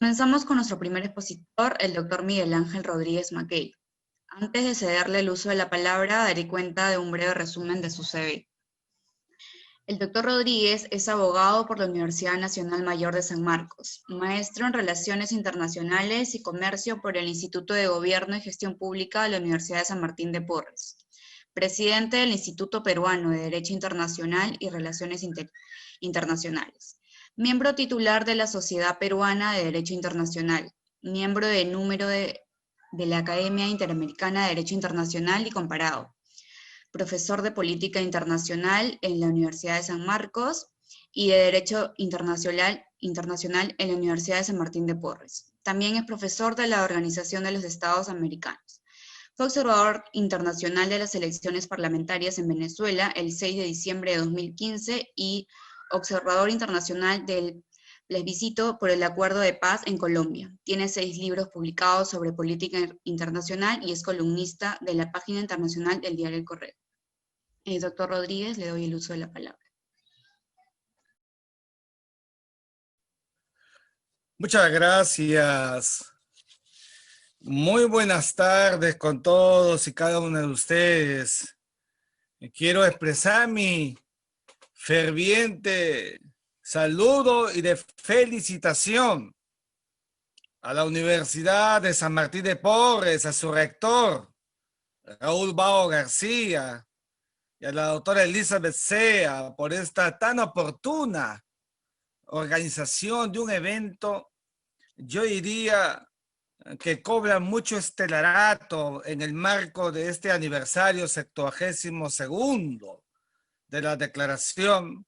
Comenzamos con nuestro primer expositor, el doctor Miguel Ángel Rodríguez Mackey. Antes de cederle el uso de la palabra, daré cuenta de un breve resumen de su CV. El doctor Rodríguez es abogado por la Universidad Nacional Mayor de San Marcos, maestro en Relaciones Internacionales y Comercio por el Instituto de Gobierno y Gestión Pública de la Universidad de San Martín de Porres, presidente del Instituto Peruano de Derecho Internacional y Relaciones Internacionales, miembro titular de la Sociedad Peruana de Derecho Internacional, miembro de número de la Academia Interamericana de Derecho Internacional y Comparado, profesor de Política Internacional en la Universidad de San Marcos y de Derecho Internacional en la Universidad de San Martín de Porres. También es profesor de la Organización de los Estados Americanos. Fue observador internacional de las elecciones parlamentarias en Venezuela el 6 de diciembre de 2015 y observador internacional del plebiscito por el Acuerdo de Paz en Colombia. Tiene 6 libros publicados sobre política internacional y es columnista de la página internacional del diario El Correo. Doctor Rodríguez, le doy el uso de la palabra. Muchas gracias. Muy buenas tardes con todos y cada uno de ustedes. Quiero expresar mi ferviente saludo y de felicitación a la Universidad de San Martín de Porres, a su rector, Raúl Bao García, y a la doctora Elizabeth Sea por esta tan oportuna organización de un evento, yo diría que cobra mucho estelarato en el marco de este aniversario 72º de la Declaración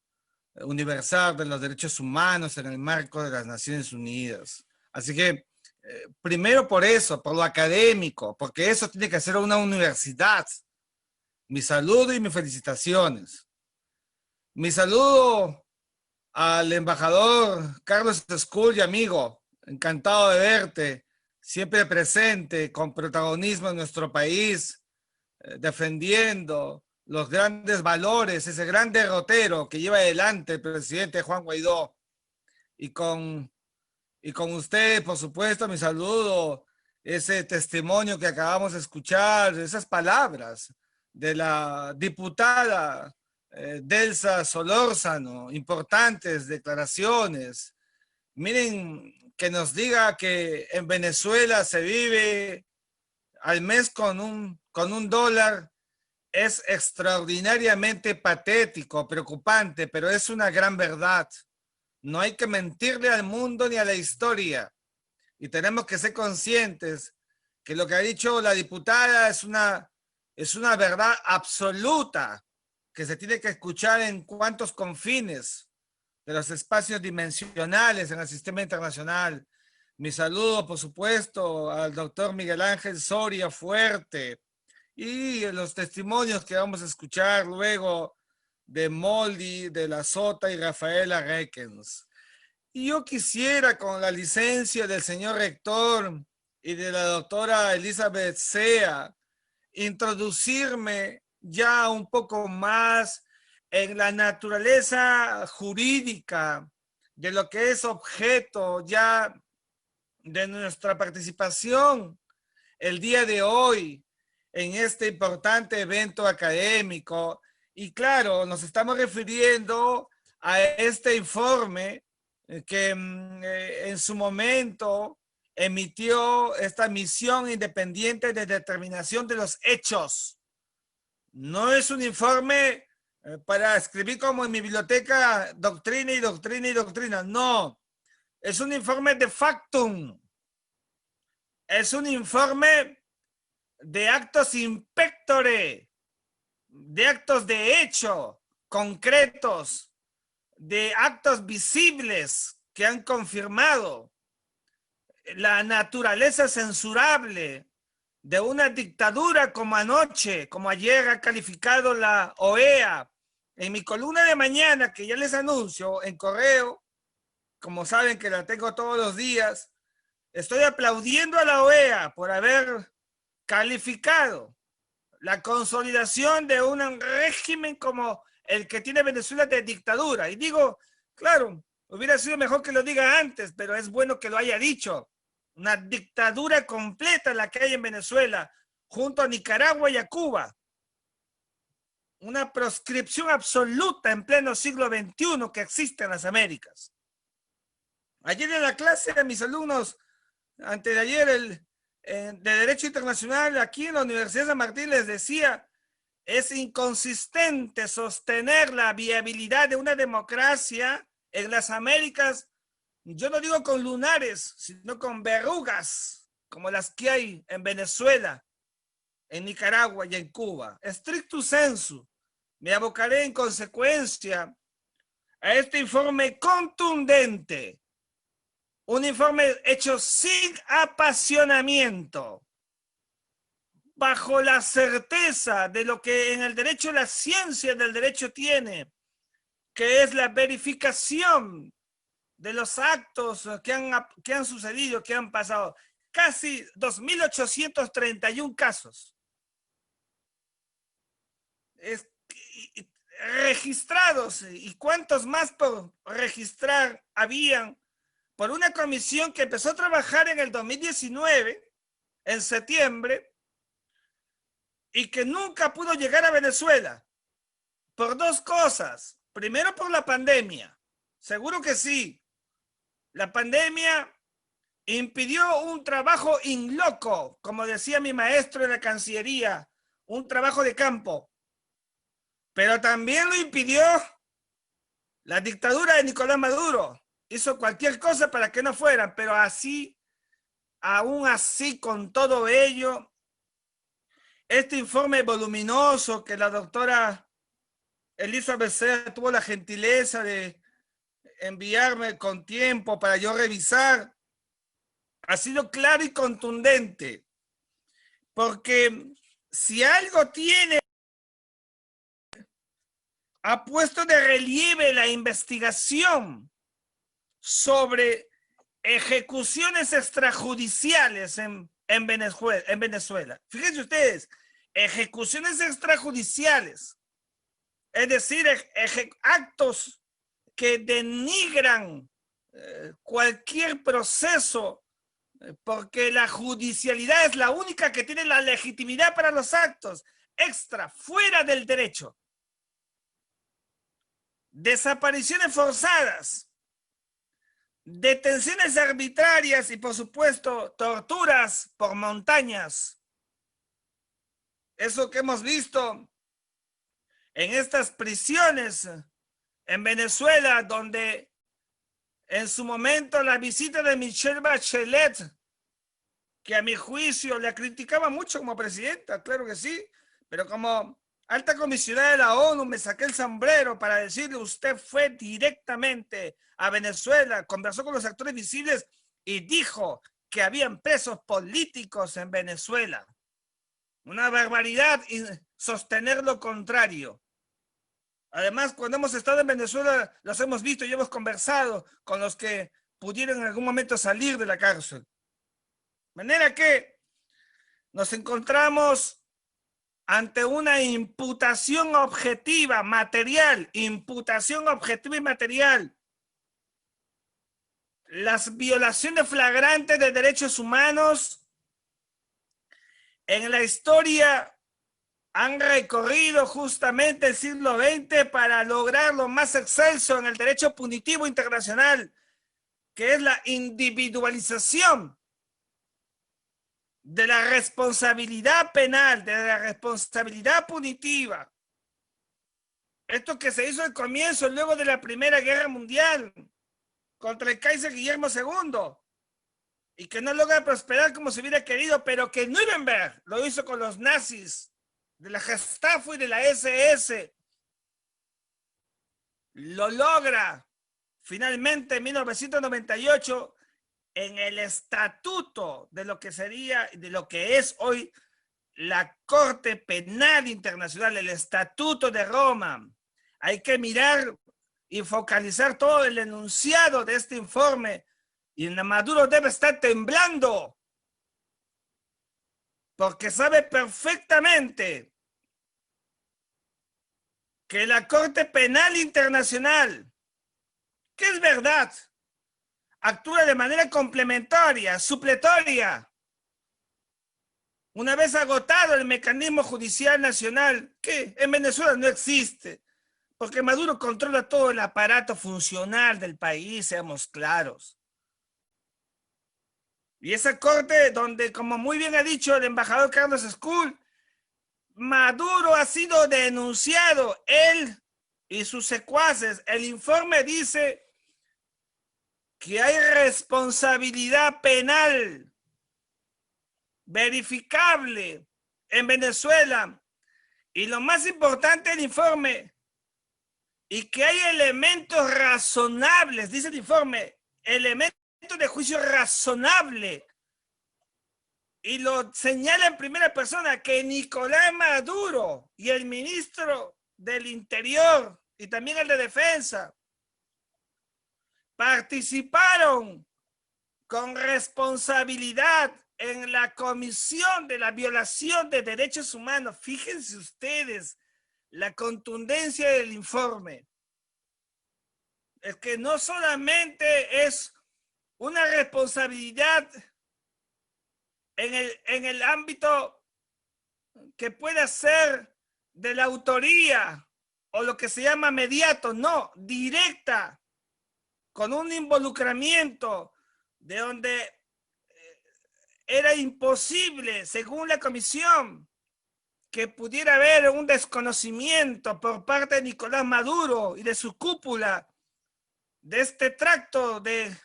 Universal de los Derechos Humanos en el marco de las Naciones Unidas. Así que, primero por eso, por lo académico, porque eso tiene que ser una universidad. Mi saludo y mis felicitaciones. Mi saludo al embajador Carlos Escull, amigo, encantado de verte, siempre presente, con protagonismo en nuestro país, defendiendo los grandes valores, ese gran derrotero que lleva adelante el presidente Juan Guaidó. Y con usted, por supuesto, mi saludo, ese testimonio que acabamos de escuchar, esas palabras de la diputada Delsa Solórzano, importantes declaraciones. Miren, que nos diga que en Venezuela se vive al mes con un dólar es extraordinariamente patético, preocupante, pero es una gran verdad. No hay que mentirle al mundo ni a la historia. Y tenemos que ser conscientes que lo que ha dicho la diputada es una verdad absoluta que se tiene que escuchar en cuantos confines de los espacios dimensionales en el sistema internacional. Mi saludo, por supuesto, al doctor Miguel Ángel Soria Fuerte y los testimonios que vamos a escuchar luego de Moldy, de la Sota y Rafaela Reckens. Y yo quisiera, con la licencia del señor rector y de la doctora Elizabeth Sea, introducirme ya un poco más en la naturaleza jurídica de lo que es objeto ya de nuestra participación el día de hoy en este importante evento académico. Y claro, nos estamos refiriendo a este informe que en su momento emitió esta misión independiente de determinación de los hechos. No es un informe para escribir como en mi biblioteca doctrina y doctrina y doctrina. No, es un informe de factum. Es un informe de actos in pectore, de actos de hecho concretos, de actos visibles que han confirmado la naturaleza censurable de una dictadura como anoche, como ayer ha calificado la OEA. En mi columna de mañana, que ya les anuncio en correo, como saben que la tengo todos los días, estoy aplaudiendo a la OEA por haber calificado la consolidación de un régimen como el que tiene Venezuela de dictadura. Y digo, claro, Hubiera sido mejor que lo diga antes, pero es bueno que lo haya dicho. Una dictadura completa la que hay en Venezuela, junto a Nicaragua y a Cuba. Una proscripción absoluta en pleno siglo XXI que existe en las Américas. Ayer en la clase de mis alumnos, antes de ayer, de Derecho Internacional, aquí en la Universidad de San Martín, les decía, es inconsistente sostener la viabilidad de una democracia en las Américas, yo no digo con lunares, sino con verrugas, como las que hay en Venezuela, en Nicaragua y en Cuba. Stricto sensu, me abocaré en consecuencia a este informe contundente, un informe hecho sin apasionamiento, bajo la certeza de lo que en el derecho, la ciencia del derecho tiene, que es la verificación de los actos que han sucedido, que han pasado. Casi 2.831 casos registrados, y cuántos más por registrar habían, por una comisión que empezó a trabajar en el 2019, en septiembre, y que nunca pudo llegar a Venezuela, por dos cosas. Primero, por la pandemia. Seguro que sí. La pandemia impidió un trabajo in loco, como decía mi maestro en la Cancillería, un trabajo de campo. Pero también lo impidió la dictadura de Nicolás Maduro. Hizo cualquier cosa para que no fueran, pero así, aún así, con todo ello, este informe voluminoso que la doctora Elizabeth Becerra tuvo la gentileza de enviarme con tiempo para yo revisar, ha sido claro y contundente, porque si algo tiene, ha puesto de relieve la investigación sobre ejecuciones extrajudiciales en Venezuela. Fíjense ustedes, ejecuciones extrajudiciales, es decir, actos que denigran cualquier proceso, porque la judicialidad es la única que tiene la legitimidad para los actos fuera del derecho. Desapariciones forzadas, detenciones arbitrarias y, por supuesto, torturas por montañas. Eso que hemos visto en estas prisiones en Venezuela, donde en su momento la visita de Michelle Bachelet, que a mi juicio la criticaba mucho como presidenta, claro que sí, pero como alta comisionada de la ONU me saqué el sombrero para decirle, usted fue directamente a Venezuela, conversó con los actores visibles y dijo que habían presos políticos en Venezuela. Una barbaridad sostener lo contrario. Además, cuando hemos estado en Venezuela, los hemos visto y hemos conversado con los que pudieron en algún momento salir de la cárcel. De manera que nos encontramos ante una imputación objetiva, material, imputación objetiva y material. Las violaciones flagrantes de derechos humanos en la historia han recorrido justamente el siglo XX para lograr lo más excelso en el derecho punitivo internacional, que es la individualización de la responsabilidad penal, de la responsabilidad punitiva. Esto que se hizo al comienzo, luego de la Primera Guerra Mundial, contra el Kaiser Guillermo II, y que no logra prosperar como se hubiera querido, pero que Nuremberg lo hizo con los nazis, de la Gestapo y de la SS. Lo logra finalmente en 1998 en el estatuto de lo que sería, de lo que es hoy la Corte Penal Internacional, el Estatuto de Roma. Hay que mirar y focalizar todo el enunciado de este informe, y Maduro debe estar temblando porque sabe perfectamente que la Corte Penal Internacional, que es verdad, actúa de manera complementaria, supletoria. Una vez agotado el mecanismo judicial nacional, que en Venezuela no existe, porque Maduro controla todo el aparato funcional del país, seamos claros. Y esa corte donde, como muy bien ha dicho el embajador Carlos School, Maduro ha sido denunciado, él y sus secuaces. El informe dice que hay responsabilidad penal verificable en Venezuela. Y lo más importante del informe, y que hay elementos razonables, dice el informe, elementos de juicio razonable. Y lo señala en primera persona que Nicolás Maduro y el ministro del Interior y también el de Defensa participaron con responsabilidad en la comisión de la violación de derechos humanos. Fíjense ustedes la contundencia del informe. Es que no solamente es una responsabilidad en el ámbito que pueda ser de la autoría o lo que se llama mediato, no, directa, con un involucramiento de donde era imposible, según la comisión, que pudiera haber un desconocimiento por parte de Nicolás Maduro y de su cúpula de este tracto de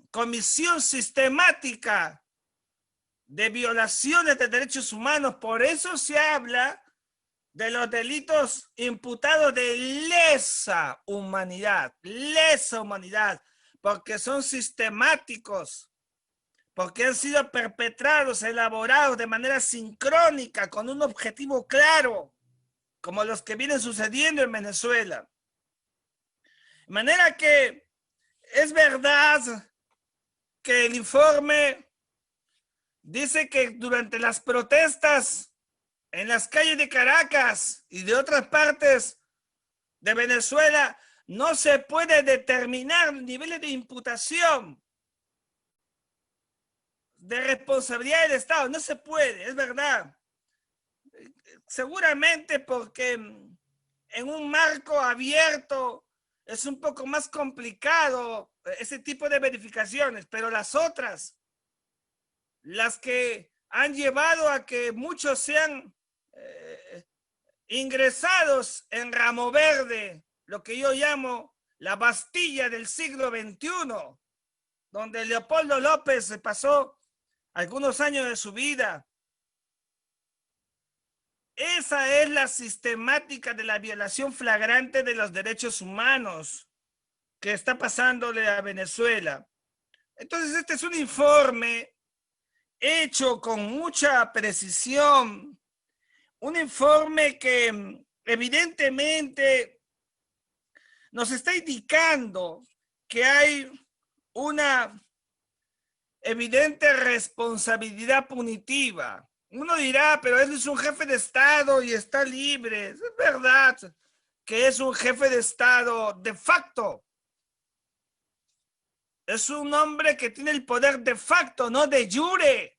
comisión sistemática de violaciones de derechos humanos. Por eso se habla de los delitos imputados de lesa humanidad, porque son sistemáticos, porque han sido perpetrados, elaborados de manera sincrónica, con un objetivo claro, como los que vienen sucediendo en Venezuela. De manera que es verdad que el informe dice que durante las protestas en las calles de Caracas y de otras partes de Venezuela no se puede determinar niveles de imputación, de responsabilidad del Estado. No se puede, es verdad. Seguramente porque en un marco abierto es un poco más complicado ese tipo de verificaciones, pero las otras, las que han llevado a que muchos sean ingresados en ramo verde, lo que yo llamo la Bastilla del siglo XXI, donde Leopoldo López se pasó algunos años de su vida. Esa es la sistemática de la violación flagrante de los derechos humanos que está pasándole a Venezuela. Entonces, este es un informe hecho con mucha precisión, un informe que evidentemente nos está indicando que hay una evidente responsabilidad punitiva. Uno dirá, pero él es un jefe de Estado y está libre. Es verdad que es un jefe de Estado de facto. Es un hombre que tiene el poder de facto, no de jure.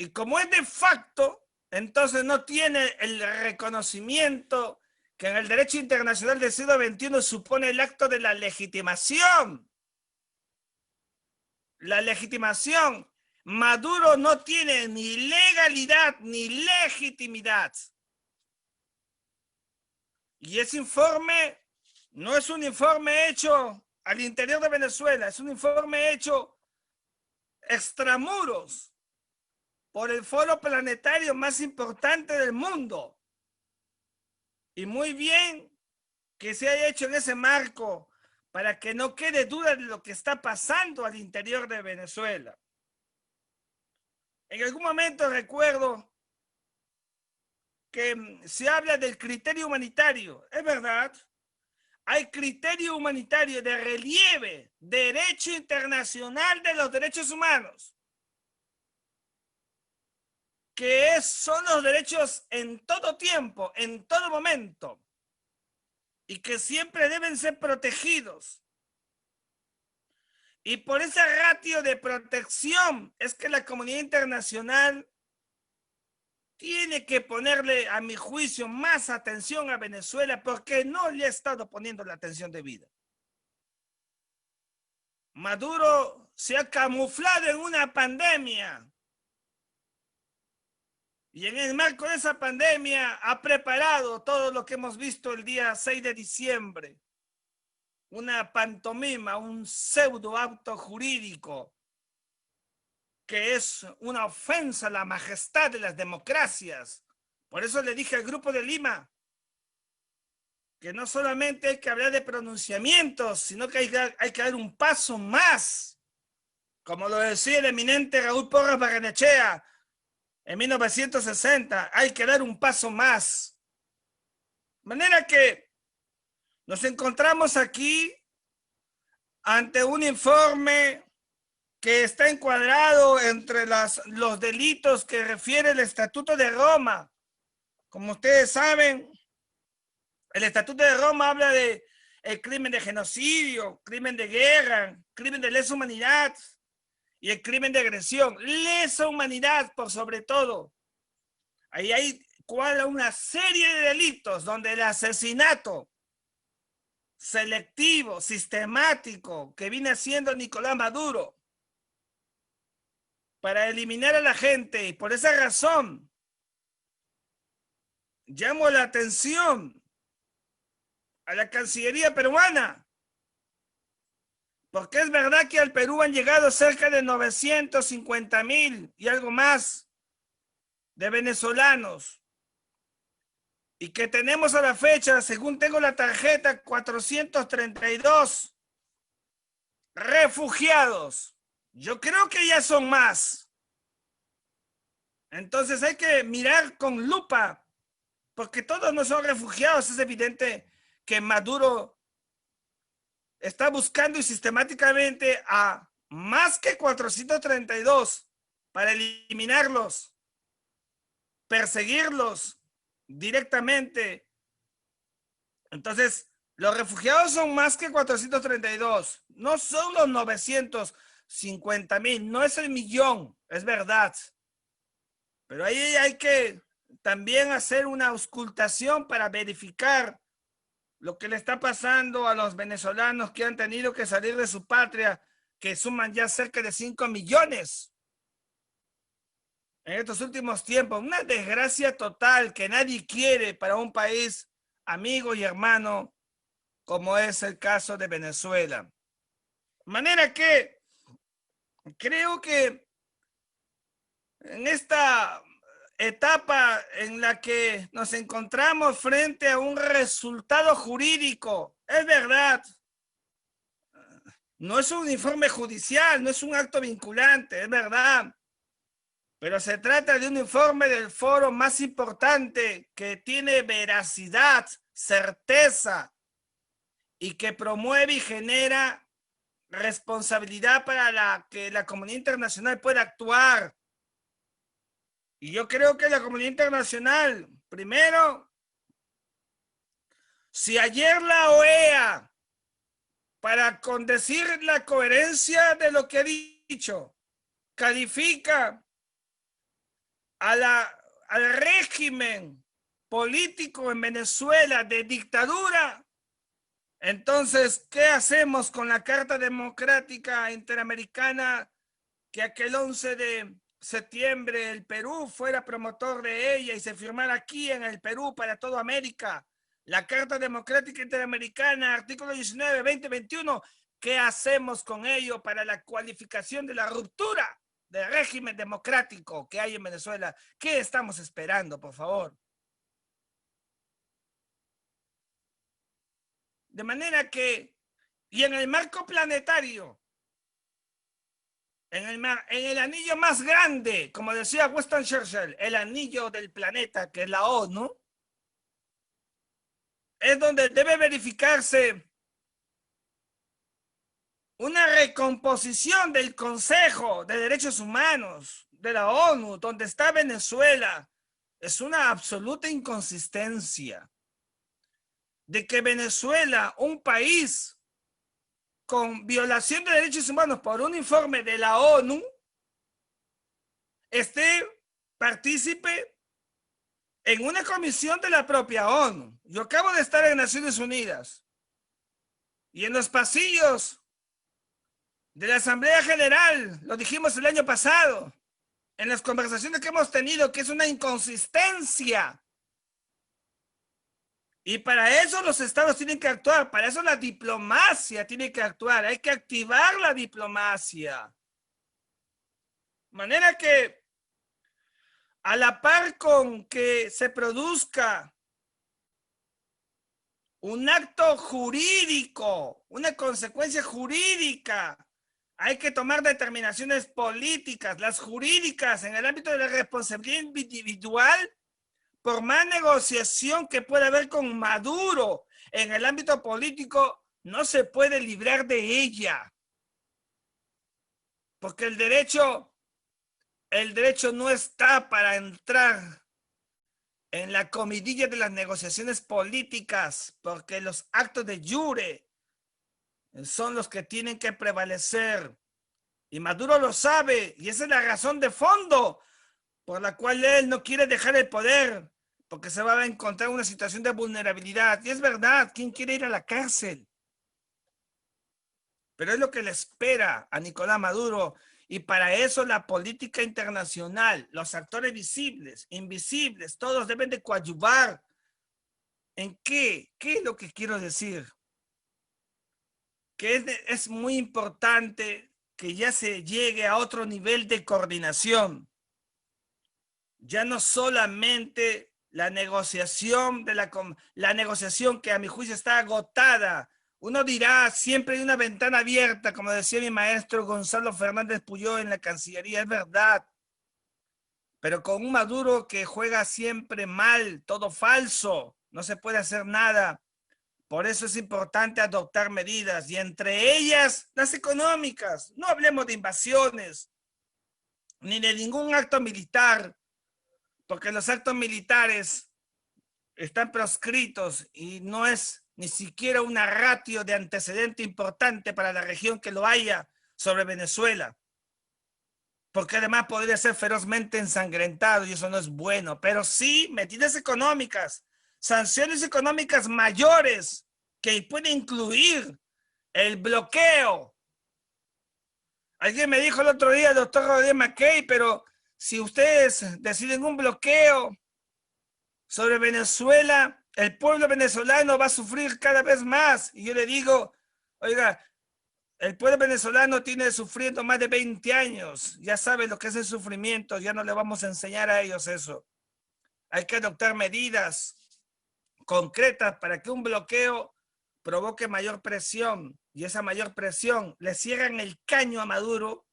Y como es de facto, entonces no tiene el reconocimiento que en el derecho internacional del siglo XXI supone el acto de la legitimación. La legitimación. Maduro no tiene ni legalidad ni legitimidad. Y ese informe no es un informe hecho al interior de Venezuela, es un informe hecho extramuros por el foro planetario más importante del mundo. Y muy bien que se haya hecho en ese marco para que no quede duda de lo que está pasando al interior de Venezuela. En algún momento recuerdo que se habla del criterio humanitario. Es verdad, hay criterio humanitario de relieve, derecho internacional de los derechos humanos, son los derechos en todo tiempo, en todo momento. y que siempre deben ser protegidos. Y por ese ratio de protección es que la comunidad internacional tiene que ponerle, a mi juicio, más atención a Venezuela porque no le ha estado poniendo la atención debida. Maduro se ha camuflado en una pandemia y en el marco de esa pandemia ha preparado todo lo que hemos visto el día 6 de diciembre. Una pantomima, un pseudo acto jurídico que es una ofensa a la majestad de las democracias. Por eso le dije al Grupo de Lima que no solamente hay que hablar de pronunciamientos, sino que hay que dar un paso más. Como lo decía el eminente Raúl Porras Barrenechea en 1960, hay que dar un paso más. De manera que nos encontramos aquí ante un informe que está encuadrado entre los delitos que refiere el Estatuto de Roma. Como ustedes saben, el Estatuto de Roma habla de el crimen de genocidio, crimen de guerra, crimen de lesa humanidad y el crimen de agresión. Lesa humanidad por sobre todo. Ahí hay una serie de delitos donde el asesinato selectivo, sistemático, que viene haciendo Nicolás Maduro para eliminar a la gente, y por esa razón llamo la atención a la Cancillería peruana, porque es verdad que al Perú han llegado cerca de 950,000 y algo más de venezolanos, y que tenemos a la fecha, según tengo la tarjeta, 432 refugiados. Yo creo que ya son más. Entonces hay que mirar con lupa, porque todos no son refugiados. Es evidente que Maduro está buscando y sistemáticamente a más que 432 para eliminarlos, perseguirlos directamente. Entonces, los refugiados son más que 432. No son los 950,000, no es el millón, es verdad. Pero ahí hay que también hacer una auscultación para verificar lo que le está pasando a los venezolanos que han tenido que salir de su patria, que suman ya cerca de 5 millones en estos últimos tiempos. Una desgracia total que nadie quiere para un país amigo y hermano como es el caso de Venezuela. De manera que creo que en esta etapa en la que nos encontramos frente a un resultado jurídico, es verdad, no es un informe judicial, no es un acto vinculante, es verdad, pero se trata de un informe del foro más importante que tiene veracidad, certeza y que promueve y genera responsabilidad para que la comunidad internacional pueda actuar. Y yo creo que la comunidad internacional, primero, si ayer la OEA, para condecir la coherencia de lo que he dicho, califica al régimen político en Venezuela de dictadura, entonces, ¿qué hacemos con la Carta Democrática Interamericana que aquel 11 de septiembre el Perú fuera promotor de ella y se firmara aquí en el Perú para toda América? La Carta Democrática Interamericana, artículo 19, 20, 21, ¿qué hacemos con ello para la cualificación de la ruptura del régimen democrático que hay en Venezuela? ¿Qué estamos esperando, por favor? De manera que, y en el marco planetario, en el anillo más grande, como decía Winston Churchill, el anillo del planeta, que es la ONU, es donde debe verificarse una recomposición del Consejo de Derechos Humanos de la ONU, donde está Venezuela. Es una absoluta inconsistencia. de que Venezuela, un país con violación de derechos humanos por un informe de la ONU, esté partícipe en una comisión de la propia ONU. Yo acabo de estar en Naciones Unidas y en los pasillos de la Asamblea General, lo dijimos el año pasado, en las conversaciones que hemos tenido, que es una inconsistencia. Y para eso los estados tienen que actuar, para eso la diplomacia tiene que actuar, hay que activar la diplomacia. De manera que a la par con que se produzca un acto jurídico, una consecuencia jurídica, hay que tomar determinaciones políticas, las jurídicas en el ámbito de la responsabilidad individual, por más negociación que pueda haber con Maduro en el ámbito político, no se puede librar de ella. Porque el derecho no está para entrar en la comidilla de las negociaciones políticas, porque los actos de jure son los que tienen que prevalecer. Y Maduro lo sabe, y esa es la razón de fondo por la cual él no quiere dejar el poder, porque se va a encontrar una situación de vulnerabilidad. Y es verdad, ¿quién quiere ir a la cárcel? Pero es lo que le espera a Nicolás Maduro, y para eso la política internacional, los actores visibles, invisibles, todos deben de coadyuvar. ¿En qué? ¿Qué es lo que quiero decir? Que es muy importante que ya se llegue a otro nivel de coordinación. Ya no solamente la negociación la negociación que a mi juicio está agotada. Uno dirá, siempre hay una ventana abierta, como decía mi maestro Gonzalo Fernández Puyó en la Cancillería, es verdad. Pero con un Maduro que juega siempre mal, todo falso, no se puede hacer nada. Por eso es importante adoptar medidas, y entre ellas las económicas. No hablemos de invasiones, ni de ningún acto militar, porque los actos militares están proscritos y no es ni siquiera una ratio de antecedente importante para la región que lo haya sobre Venezuela, porque además podría ser ferozmente ensangrentado y eso no es bueno. Pero sí medidas económicas, sanciones económicas mayores, que pueden incluir el bloqueo. Alguien me dijo el otro día, doctor Rodríguez Mackey, pero si ustedes deciden un bloqueo sobre Venezuela, el pueblo venezolano va a sufrir cada vez más. Y yo le digo, oiga, el pueblo venezolano tiene sufriendo más de 20 años. Ya sabe lo que es el sufrimiento, ya no le vamos a enseñar a ellos eso. Hay que adoptar medidas concretas para que un bloqueo provoque mayor presión, y esa mayor presión le cierran el caño a Maduro.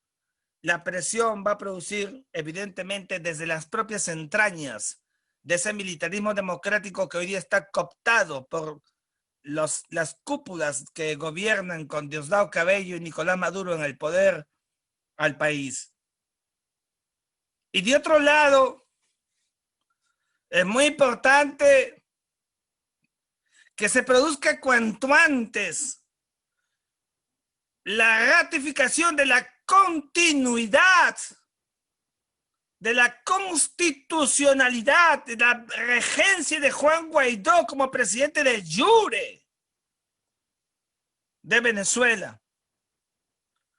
La presión va a producir, evidentemente, desde las propias entrañas de ese militarismo democrático que hoy día está cooptado por las cúpulas que gobiernan con Diosdado Cabello y Nicolás Maduro en el poder al país. Y de otro lado, es muy importante que se produzca cuanto antes la ratificación de la continuidad, de la constitucionalidad, de la regencia de Juan Guaidó como presidente de jure de Venezuela.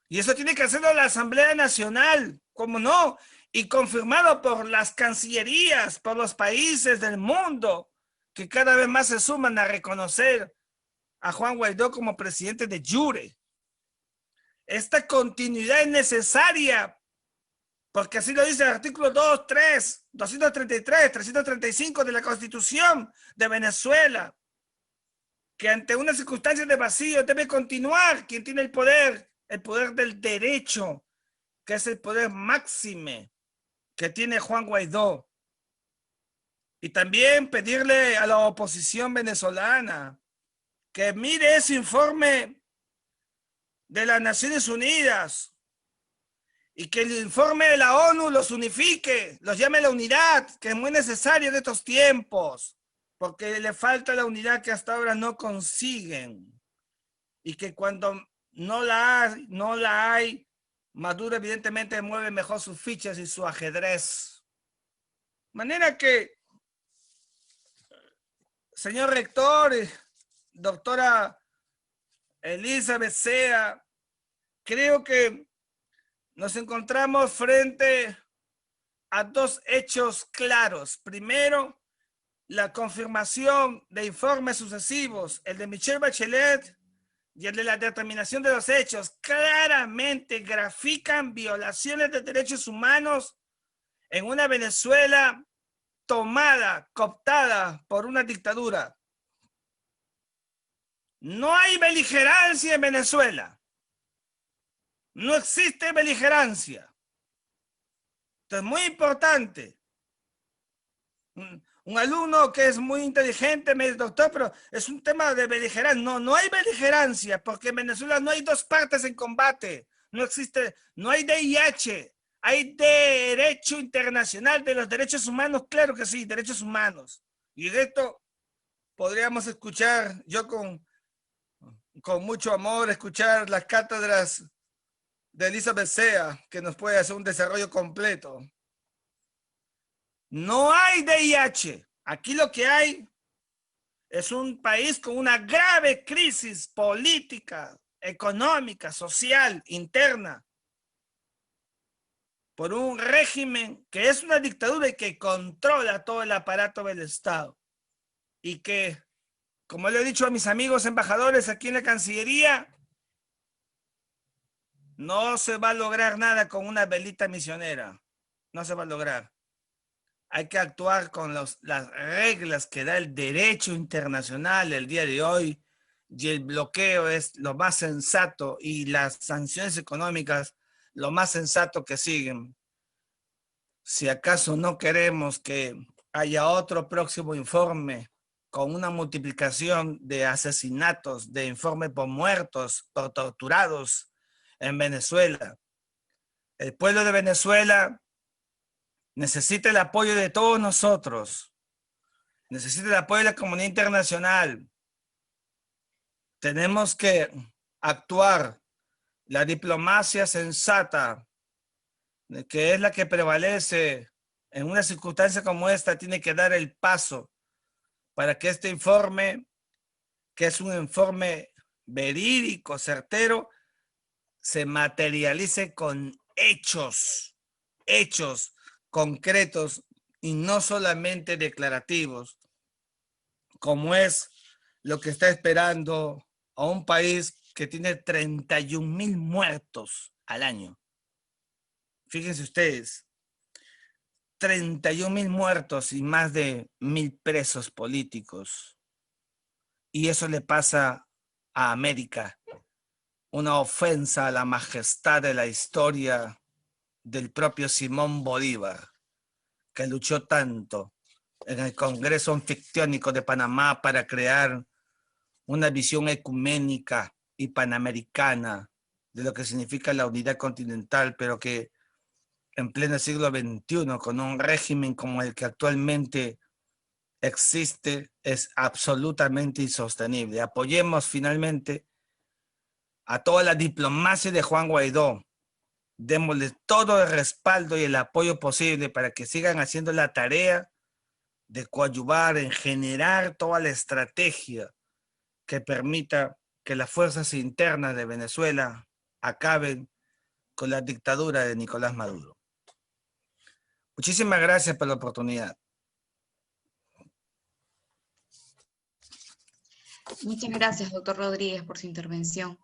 Y eso tiene que hacerlo la Asamblea Nacional, ¿cómo no? Y confirmado por las cancillerías, por los países del mundo, que cada vez más se suman a reconocer a Juan Guaidó como presidente de jure. Esta continuidad es necesaria, porque así lo dice el artículo 2, 3, 233, 335 de la Constitución de Venezuela, que ante una circunstancia de vacío debe continuar quien tiene el poder del derecho, que es el poder máxime que tiene Juan Guaidó. Y también pedirle a la oposición venezolana que mire ese informe de las Naciones Unidas y que el informe de la ONU los unifique, los llame a la unidad, que es muy necesario en estos tiempos. porque le falta la unidad que hasta ahora no consiguen, y que cuando no la hay, Maduro evidentemente mueve mejor sus fichas y su ajedrez. De manera que, señor rector, doctora Elizabeth Sea, creo que nos encontramos frente a dos hechos claros. Primero, la confirmación de informes sucesivos, el de Michelle Bachelet y el de la determinación de los hechos, claramente grafican violaciones de derechos humanos en una Venezuela tomada, cooptada por una dictadura. No hay beligerancia en Venezuela. No existe beligerancia. Esto es muy importante. Un alumno que es muy inteligente me dice, doctor, pero es un tema de beligerancia. No hay beligerancia, porque en Venezuela no hay dos partes en combate. No existe, no hay DIH. Hay derecho internacional de los derechos humanos, claro que sí, derechos humanos. Y de esto podríamos escuchar, yo con mucho amor, escuchar las cátedras de Elizabeth Sea, que nos puede hacer un desarrollo completo. No hay DIH. Aquí lo que hay es un país con una grave crisis política, económica, social, interna, por un régimen que es una dictadura y que controla todo el aparato del Estado. Y que, como le he dicho a mis amigos embajadores aquí en la Cancillería, no se va a lograr nada con una velita misionera. No se va a lograr. Hay que actuar con las reglas que da el derecho internacional el día de hoy, y el bloqueo es lo más sensato y las sanciones económicas lo más sensato que siguen. Si acaso no queremos que haya otro próximo informe con una multiplicación de asesinatos, de informes por muertos, por torturados en Venezuela. El pueblo de Venezuela necesita el apoyo de todos nosotros. Necesita el apoyo de la comunidad internacional. Tenemos que actuar. La diplomacia sensata, que es la que prevalece en una circunstancia como esta, tiene que dar el paso para que este informe, que es un informe verídico, certero, se materialice con hechos concretos y no solamente declarativos, como es lo que está esperando a un país que tiene 31,000 muertos al año. Fíjense ustedes, 31,000 muertos y más de 1,000 presos políticos. Y eso le pasa a América. Una ofensa a la majestad de la historia del propio Simón Bolívar, que luchó tanto en el Congreso Anfictiónico de Panamá para crear una visión ecuménica y panamericana de lo que significa la unidad continental, pero que en pleno siglo XXI, con un régimen como el que actualmente existe, es absolutamente insostenible. Apoyemos finalmente a toda la diplomacia de Juan Guaidó. Démosle todo el respaldo y el apoyo posible para que sigan haciendo la tarea de coadyuvar en generar toda la estrategia que permita que las fuerzas internas de Venezuela acaben con la dictadura de Nicolás Maduro. Muchísimas gracias por la oportunidad. Muchas gracias, doctor Rodríguez, por su intervención.